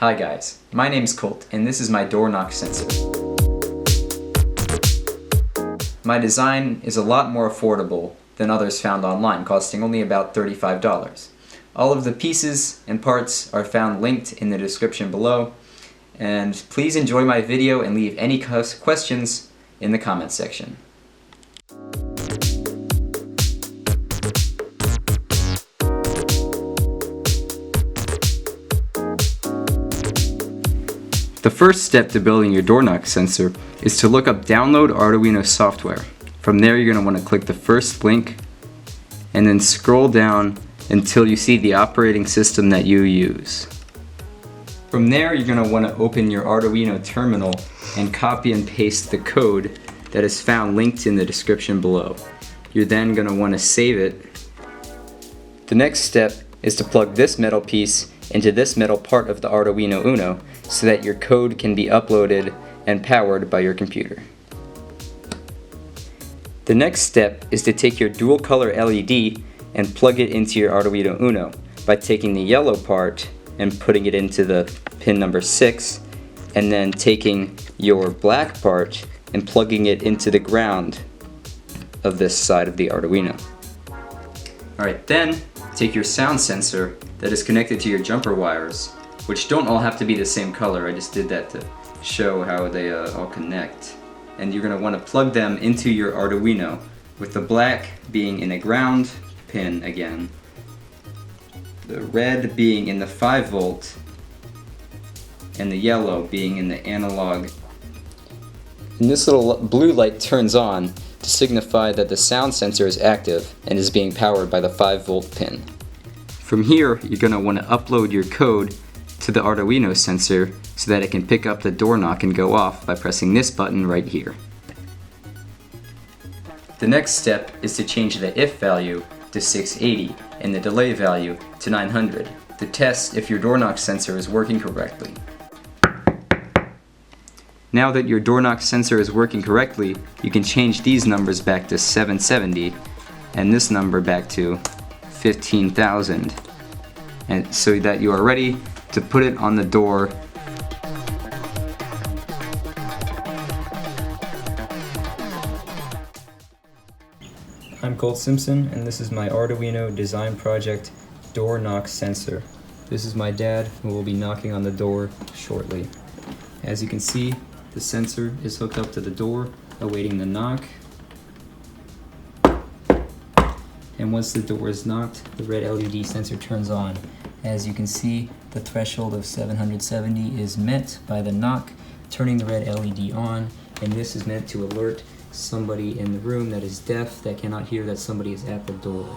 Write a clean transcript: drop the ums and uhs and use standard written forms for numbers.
Hi guys, my name's Colt and this is my door knock sensor. My design is a lot more affordable than others found online, costing only about $35. All of the pieces and parts are found linked in the description below, and please enjoy my video and leave any questions in the comments section. The first step to building your door knock sensor is to look up download Arduino software. From there you're going to want to click the first link and then scroll down until you see the operating system that you use. From there you're going to want to open your Arduino terminal and copy and paste the code that is found linked in the description below. You're then going to want to save it. The next step is to plug this metal piece into this metal part of the Arduino Uno so that your code can be uploaded and powered by your computer. The next step is to take your dual color LED and plug it into your Arduino Uno by taking the yellow part and putting it into the pin number 6, and then taking your black part and plugging it into the ground of this side of the Arduino. Alright, then take your sound sensor that is connected to your jumper wires, which don't all have to be the same color. I just did that to show how they all connect. And you're going to want to plug them into your Arduino, with the black being in a ground pin again, the red being in the 5 volt, and the yellow being in the analog. And this little blue light turns on to signify that the sound sensor is active and is being powered by the 5 volt pin. From here, you're going to want to upload your code to the Arduino sensor so that it can pick up the door knock and go off by pressing this button right here. The next step is to change the if value to 680 and the delay value to 900 to test if your door knock sensor is working correctly. Now that your door knock sensor is working correctly, you can change these numbers back to 770 and this number back to 15,000, and so that you are ready to put it on the door. I'm Colt Simpson and this is my Arduino design project door knock sensor. This is my dad, who will be knocking on the door shortly. As you can see, the sensor is hooked up to the door, awaiting the knock. And once the door is knocked, the red LED sensor turns on. As you can see, the threshold of 770 is met by the knock, turning the red LED on, and this is meant to alert somebody in the room that is deaf, that cannot hear that somebody is at the door.